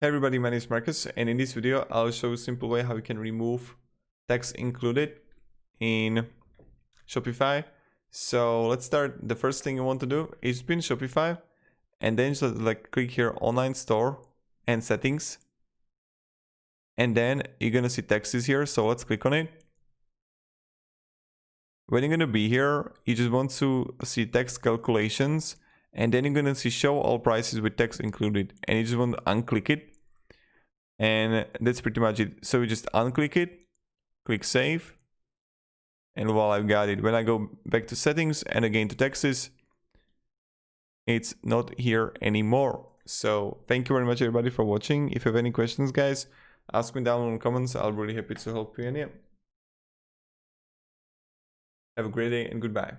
Hey everybody, my name is Marcus, and in this video I'll show you a simple way how you can remove text included in Shopify. So let's start. The first thing you want to do is be in Shopify and then just click here online store and settings, and then you're gonna see text is here, so let's click on it. When you're gonna be here, you just want to see text calculations, and then you're gonna see show all prices with text included, and you just want to unclick it. And that's pretty much it. So you just unclick it, click save, and voila, I've got it. When I go back to settings and again to texts, it's not here anymore. So thank you very much everybody for watching. If you have any questions, guys, ask me down in the comments. I'll be really happy to help you. And yeah, have a great day and goodbye.